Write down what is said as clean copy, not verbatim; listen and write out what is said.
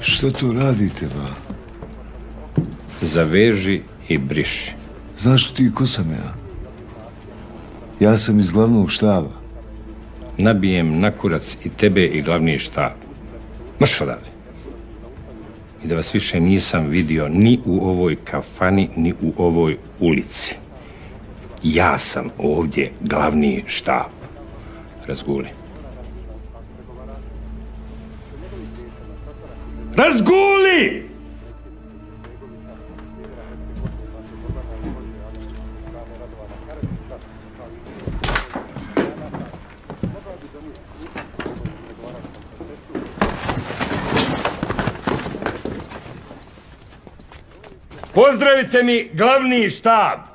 Šta to radite, ba? Zaveži i briši. Znaš ti ko sam ja? Ja sam iz glavnog štaba. Nabijem na kurac i tebe i glavni štab. Mrš odavde. I da vas više nisam vidio ni u ovoj kafani, ni u ovoj ulici. Ja sam ovdje glavni štab. Razguli. Razguli! Pozdravite mi glavni štab.